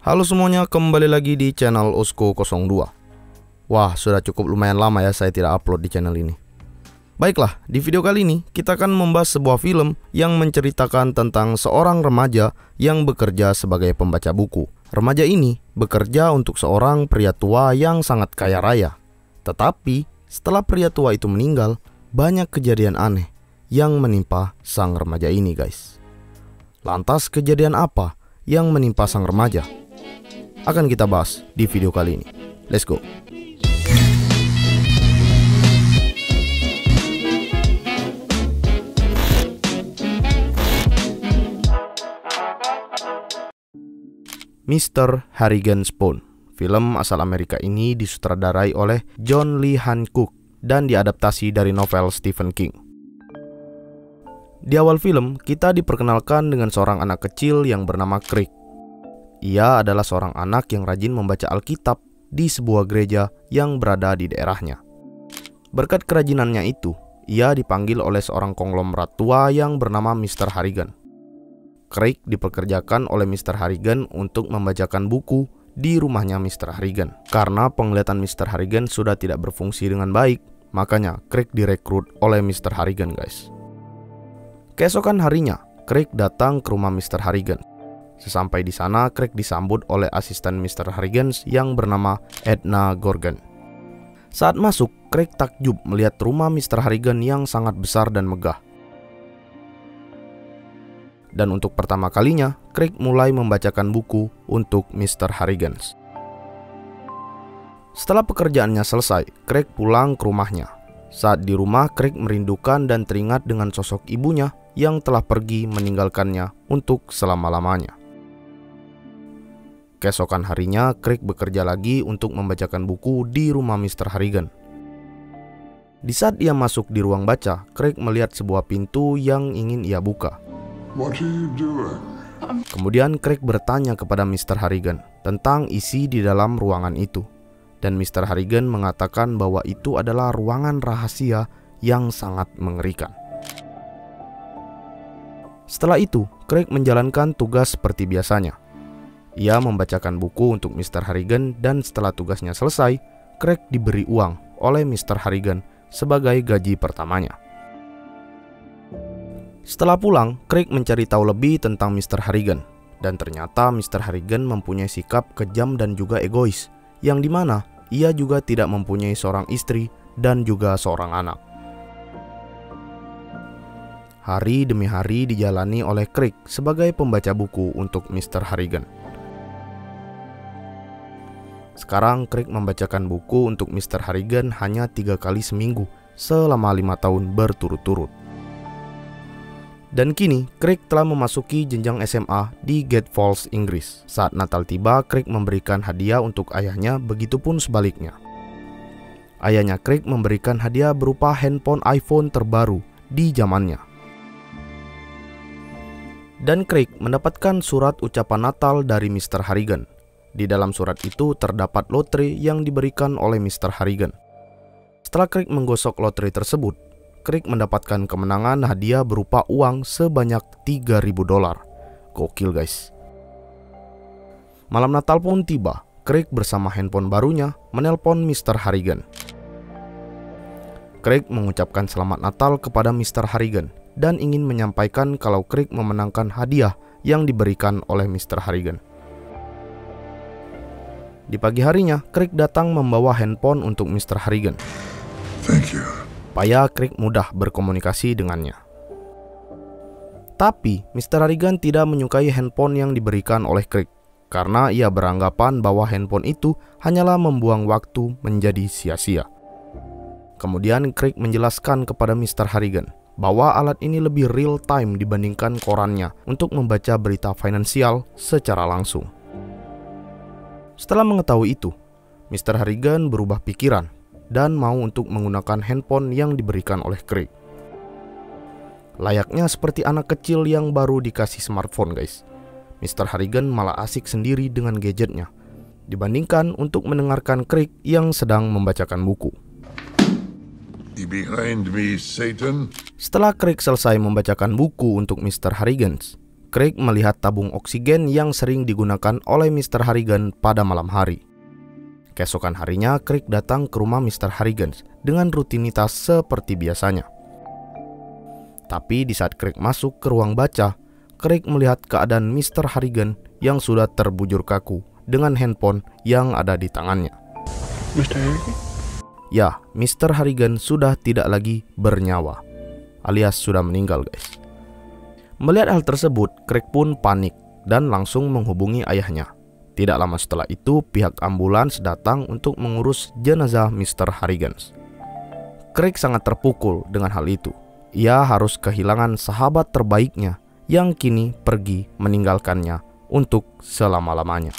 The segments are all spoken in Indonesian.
Halo semuanya, kembali lagi di channel Osko02. Wah, sudah cukup lumayan lama ya saya tidak upload di channel ini. Baiklah, di video kali ini kita akan membahas sebuah film yang menceritakan tentang seorang remaja yang bekerja sebagai pembaca buku. Remaja ini bekerja untuk seorang pria tua yang sangat kaya raya. Tetapi setelah pria tua itu meninggal, banyak kejadian aneh yang menimpa sang remaja ini, guys. Lantas kejadian apa yang menimpa sang remaja? Akan kita bahas di video kali ini. Let's go. Mr. Harrigan's Phone. Film asal Amerika ini disutradarai oleh John Lee Hancock dan diadaptasi dari novel Stephen King. Di awal film, kita diperkenalkan dengan seorang anak kecil yang bernama Craig. Ia adalah seorang anak yang rajin membaca Alkitab di sebuah gereja yang berada di daerahnya. Berkat kerajinannya itu, ia dipanggil oleh seorang konglomerat tua yang bernama Mr. Harrigan. Craig dipekerjakan oleh Mr. Harrigan untuk membacakan buku di rumahnya Mr. Harrigan. Karena penglihatan Mr. Harrigan sudah tidak berfungsi dengan baik, makanya Craig direkrut oleh Mr. Harrigan, guys. Keesokan harinya, Craig datang ke rumah Mr. Harrigan. Sesampai di sana, Craig disambut oleh asisten Mr. Harrigan yang bernama Edna Gorgon. Saat masuk, Craig takjub melihat rumah Mr. Harrigan yang sangat besar dan megah. Dan untuk pertama kalinya, Craig mulai membacakan buku untuk Mr. Harrigan. Setelah pekerjaannya selesai, Craig pulang ke rumahnya. Saat di rumah, Craig merindukan dan teringat dengan sosok ibunya yang telah pergi meninggalkannya untuk selama-lamanya. Keesokan harinya, Craig bekerja lagi untuk membacakan buku di rumah Mr. Harrigan. Di saat ia masuk di ruang baca, Craig melihat sebuah pintu yang ingin ia buka. What are you doing? Kemudian Craig bertanya kepada Mr. Harrigan tentang isi di dalam ruangan itu. Dan Mr. Harrigan mengatakan bahwa itu adalah ruangan rahasia yang sangat mengerikan. Setelah itu, Craig menjalankan tugas seperti biasanya. Ia membacakan buku untuk Mr. Harrigan dan setelah tugasnya selesai, Craig diberi uang oleh Mr. Harrigan sebagai gaji pertamanya. Setelah pulang, Craig mencari tahu lebih tentang Mr. Harrigan. Dan ternyata Mr. Harrigan mempunyai sikap kejam dan juga egois, yang dimana ia juga tidak mempunyai seorang istri dan juga seorang anak. Hari demi hari dijalani oleh Craig sebagai pembaca buku untuk Mr. Harrigan. Sekarang Craig membacakan buku untuk Mr. Harrigan hanya 3 kali seminggu selama 5 tahun berturut-turut. Dan kini Craig telah memasuki jenjang SMA di Great Falls, Inggris. Saat Natal tiba, Craig memberikan hadiah untuk ayahnya, begitupun sebaliknya. Ayahnya Craig memberikan hadiah berupa handphone iPhone terbaru di zamannya. Dan Craig mendapatkan surat ucapan Natal dari Mr. Harrigan. Di dalam surat itu terdapat lotre yang diberikan oleh Mr. Harrigan. Setelah Craig menggosok lotre tersebut, Craig mendapatkan kemenangan hadiah berupa uang sebanyak $3.000. Gokil, guys. Malam Natal pun tiba. Craig bersama handphone barunya menelpon Mr. Harrigan. Craig mengucapkan selamat Natal kepada Mr. Harrigan dan ingin menyampaikan kalau Craig memenangkan hadiah yang diberikan oleh Mr. Harrigan. Di pagi harinya, Craig datang membawa handphone untuk Mr. Harrigan. Thank you. Supaya Craig mudah berkomunikasi dengannya. Tapi Mr. Harrigan tidak menyukai handphone yang diberikan oleh Craig, karena ia beranggapan bahwa handphone itu hanyalah membuang waktu menjadi sia-sia. Kemudian Craig menjelaskan kepada Mr. Harrigan bahwa alat ini lebih real time dibandingkan korannya untuk membaca berita finansial secara langsung. Setelah mengetahui itu, Mr. Harrigan berubah pikiran dan mau untuk menggunakan handphone yang diberikan oleh Craig. Layaknya seperti anak kecil yang baru dikasih smartphone, guys. Mr. Harrigan malah asik sendiri dengan gadgetnya, dibandingkan untuk mendengarkan Craig yang sedang membacakan buku. You behind me, Satan? Setelah Craig selesai membacakan buku untuk Mr. Harrigan, Craig melihat tabung oksigen yang sering digunakan oleh Mr. Harrigan pada malam hari. Keesokan harinya, Craig datang ke rumah Mr. Harrigan dengan rutinitas seperti biasanya. Tapi di saat Craig masuk ke ruang baca, Craig melihat keadaan Mr. Harrigan yang sudah terbujur kaku dengan handphone yang ada di tangannya. Mr. Harrigan? Ya, Mr. Harrigan sudah tidak lagi bernyawa, alias sudah meninggal, guys. Melihat hal tersebut, Craig pun panik dan langsung menghubungi ayahnya. Tidak lama setelah itu, pihak ambulans datang untuk mengurus jenazah Mr. Harrigan. Craig sangat terpukul dengan hal itu. Ia harus kehilangan sahabat terbaiknya yang kini pergi meninggalkannya untuk selama-lamanya.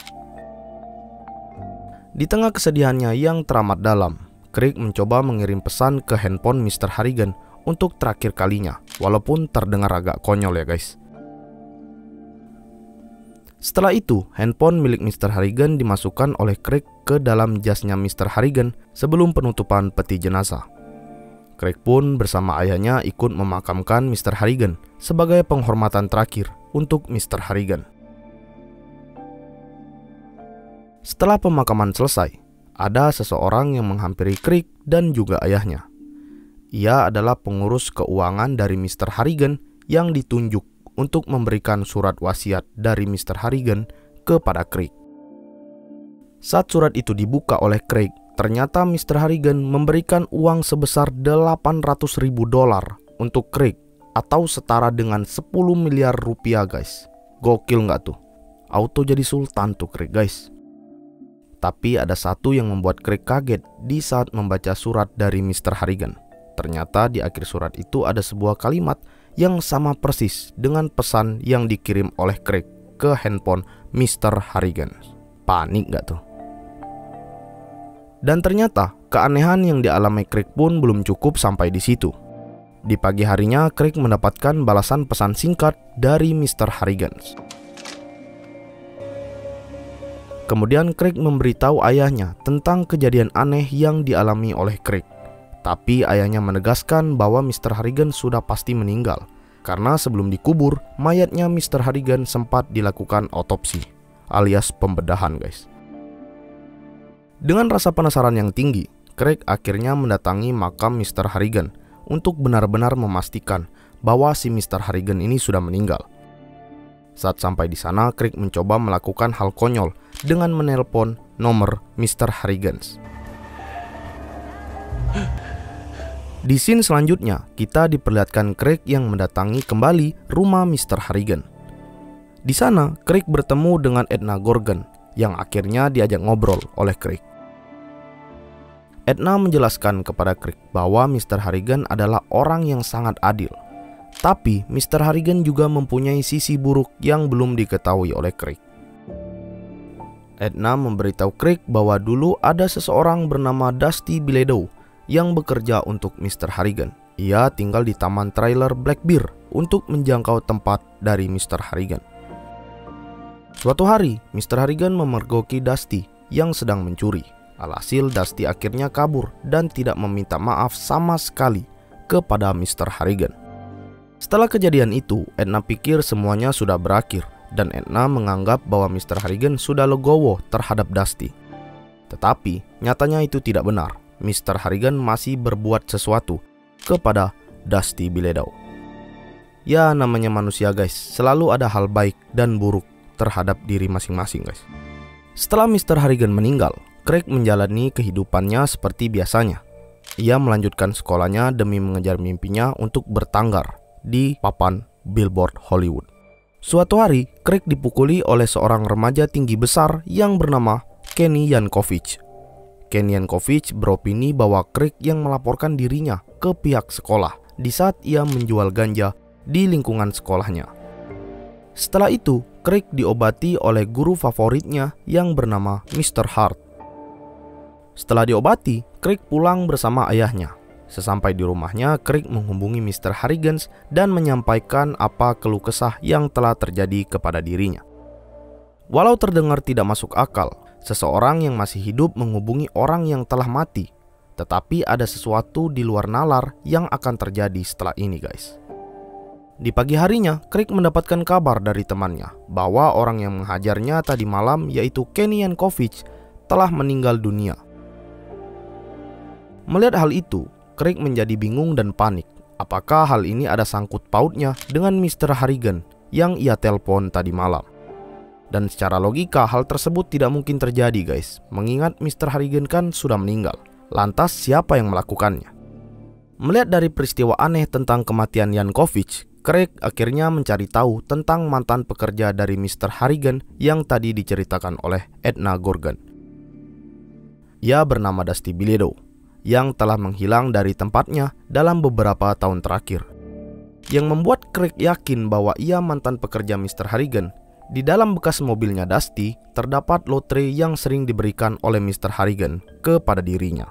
Di tengah kesedihannya yang teramat dalam, Craig mencoba mengirim pesan ke handphone Mr. Harrigan untuk terakhir kalinya, walaupun terdengar agak konyol ya guys. Setelah itu, handphone milik Mr. Harrigan dimasukkan oleh Craig ke dalam jasnya Mr. Harrigan sebelum penutupan peti jenazah. Craig pun bersama ayahnya ikut memakamkan Mr. Harrigan sebagai penghormatan terakhir untuk Mr. Harrigan. Setelah pemakaman selesai, ada seseorang yang menghampiri Craig dan juga ayahnya. Ia adalah pengurus keuangan dari Mr. Harrigan yang ditunjuk untuk memberikan surat wasiat dari Mr. Harrigan kepada Craig. Saat surat itu dibuka oleh Craig, ternyata Mr. Harrigan memberikan uang sebesar $800.000 untuk Craig, atau setara dengan 10 miliar rupiah guys. Gokil nggak tuh? Auto jadi sultan tuh Craig guys. Tapi ada satu yang membuat Craig kaget di saat membaca surat dari Mr. Harrigan. Ternyata di akhir surat itu ada sebuah kalimat yang sama persis dengan pesan yang dikirim oleh Craig ke handphone Mr. Harrigan. Panik gak tuh? Dan ternyata keanehan yang dialami Craig pun belum cukup sampai di situ. Di pagi harinya, Craig mendapatkan balasan pesan singkat dari Mr. Harrigan. Kemudian Craig memberitahu ayahnya tentang kejadian aneh yang dialami oleh Craig. Tapi ayahnya menegaskan bahwa Mr. Harrigan sudah pasti meninggal, karena sebelum dikubur, mayatnya Mr. Harrigan sempat dilakukan otopsi, alias pembedahan guys. Dengan rasa penasaran yang tinggi, Craig akhirnya mendatangi makam Mr. Harrigan untuk benar-benar memastikan bahwa si Mr. Harrigan ini sudah meninggal. Saat sampai di sana, Craig mencoba melakukan hal konyol dengan menelpon nomor Mr. Harrigan. Di scene selanjutnya, kita diperlihatkan Craig yang mendatangi kembali rumah Mr. Harrigan. Di sana, Craig bertemu dengan Edna Gorgon yang akhirnya diajak ngobrol oleh Craig. Edna menjelaskan kepada Craig bahwa Mr. Harrigan adalah orang yang sangat adil. Tapi Mr. Harrigan juga mempunyai sisi buruk yang belum diketahui oleh Craig. Edna memberitahu Craig bahwa dulu ada seseorang bernama Dusty Biledow yang bekerja untuk Mr. Harrigan. Ia tinggal di taman trailer Blackbear untuk menjangkau tempat dari Mr. Harrigan. Suatu hari, Mr. Harrigan memergoki Dusty yang sedang mencuri. Alhasil Dusty akhirnya kabur dan tidak meminta maaf sama sekali kepada Mr. Harrigan. Setelah kejadian itu, Edna pikir semuanya sudah berakhir dan Edna menganggap bahwa Mr. Harrigan sudah legowo terhadap Dusty. Tetapi nyatanya itu tidak benar. Mr. Harrigan masih berbuat sesuatu kepada Dusty Biledow. Ya, namanya manusia guys, selalu ada hal baik dan buruk terhadap diri masing-masing guys. Setelah Mr. Harrigan meninggal, Craig menjalani kehidupannya seperti biasanya. Ia melanjutkan sekolahnya demi mengejar mimpinya untuk bertanggar di papan billboard Hollywood. Suatu hari, Craig dipukuli oleh seorang remaja tinggi besar yang bernama Kenny Yankovic. Kenny Yankovic beropini bahwa Craig yang melaporkan dirinya ke pihak sekolah di saat ia menjual ganja di lingkungan sekolahnya. Setelah itu, Craig diobati oleh guru favoritnya yang bernama Mr. Hart. Setelah diobati, Craig pulang bersama ayahnya. Sesampai di rumahnya, Craig menghubungi Mr. Harrigan dan menyampaikan apa keluh kesah yang telah terjadi kepada dirinya. Walau terdengar tidak masuk akal, seseorang yang masih hidup menghubungi orang yang telah mati. Tetapi ada sesuatu di luar nalar yang akan terjadi setelah ini guys. Di pagi harinya, Craig mendapatkan kabar dari temannya bahwa orang yang menghajarnya tadi malam, yaitu Kenny Yankovic, telah meninggal dunia. Melihat hal itu, Craig menjadi bingung dan panik. Apakah hal ini ada sangkut pautnya dengan Mr. Harrigan yang ia telepon tadi malam? Dan secara logika hal tersebut tidak mungkin terjadi, guys, mengingat Mr. Harrigan kan sudah meninggal. Lantas siapa yang melakukannya? Melihat dari peristiwa aneh tentang kematian Yankovic, Craig akhirnya mencari tahu tentang mantan pekerja dari Mr. Harrigan yang tadi diceritakan oleh Edna Gorgon. Ia bernama Dusty Biledo, yang telah menghilang dari tempatnya dalam beberapa tahun terakhir. Yang membuat Craig yakin bahwa ia mantan pekerja Mr. Harrigan. Di dalam bekas mobilnya Dusty terdapat lotre yang sering diberikan oleh Mr. Harrigan kepada dirinya.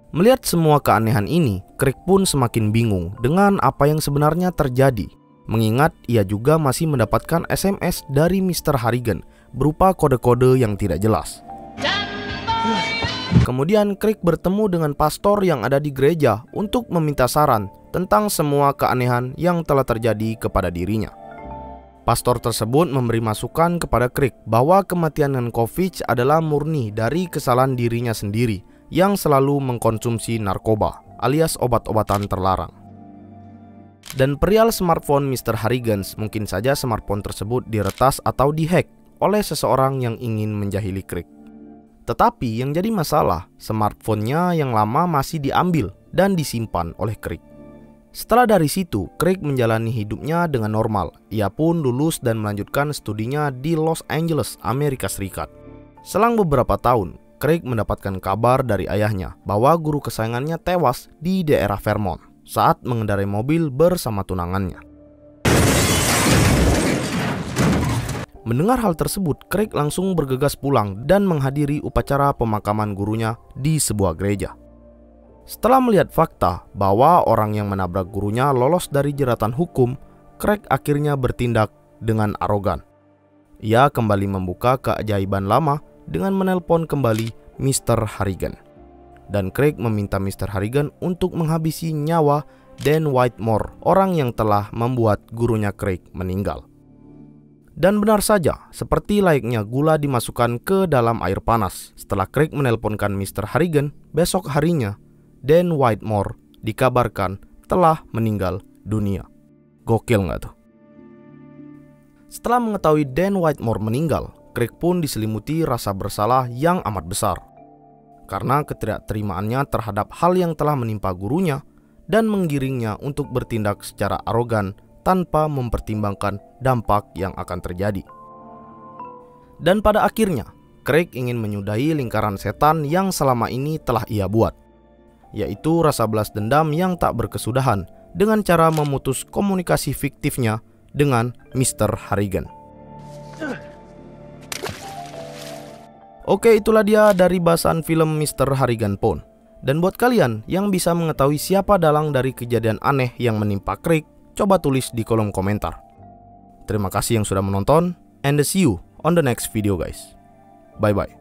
Melihat semua keanehan ini, Craig pun semakin bingung dengan apa yang sebenarnya terjadi. Mengingat ia juga masih mendapatkan SMS dari Mr. Harrigan berupa kode-kode yang tidak jelas. Kemudian Craig bertemu dengan pastor yang ada di gereja untuk meminta saran tentang semua keanehan yang telah terjadi kepada dirinya. Pastor tersebut memberi masukan kepada Craig bahwa kematian Yankovic adalah murni dari kesalahan dirinya sendiri yang selalu mengkonsumsi narkoba alias obat-obatan terlarang. Dan perihal smartphone Mr. Harrigan, mungkin saja smartphone tersebut diretas atau dihack oleh seseorang yang ingin menjahili Craig. Tetapi yang jadi masalah, smartphone-nya yang lama masih diambil dan disimpan oleh Craig. Setelah dari situ, Craig menjalani hidupnya dengan normal. Ia pun lulus dan melanjutkan studinya di Los Angeles, Amerika Serikat. Selang beberapa tahun, Craig mendapatkan kabar dari ayahnya bahwa guru kesayangannya tewas di daerah Vermont saat mengendarai mobil bersama tunangannya. Mendengar hal tersebut, Craig langsung bergegas pulang dan menghadiri upacara pemakaman gurunya di sebuah gereja. Setelah melihat fakta bahwa orang yang menabrak gurunya lolos dari jeratan hukum, Craig akhirnya bertindak dengan arogan. Ia kembali membuka keajaiban lama dengan menelpon kembali Mr. Harrigan. Dan Craig meminta Mr. Harrigan untuk menghabisi nyawa Dan Whitmore, orang yang telah membuat gurunya Craig meninggal. Dan benar saja, seperti layaknya gula dimasukkan ke dalam air panas. Setelah Craig menelponkan Mr. Harrigan, besok harinya Dan Whitmore dikabarkan telah meninggal dunia. Gokil nggak tuh? Setelah mengetahui Dan Whitmore meninggal, Craig pun diselimuti rasa bersalah yang amat besar. Karena ketidakterimaannya terhadap hal yang telah menimpa gurunya dan menggiringnya untuk bertindak secara arogan tanpa mempertimbangkan dampak yang akan terjadi. Dan pada akhirnya, Craig ingin menyudahi lingkaran setan yang selama ini telah ia buat, yaitu rasa balas dendam yang tak berkesudahan dengan cara memutus komunikasi fiktifnya dengan Mr. Harrigan. Oke, itulah dia dari bahasan film Mr. Harrigan Phone. Dan buat kalian yang bisa mengetahui siapa dalang dari kejadian aneh yang menimpa Craig, coba tulis di kolom komentar. Terima kasih yang sudah menonton, and see you on the next video, guys. Bye-bye.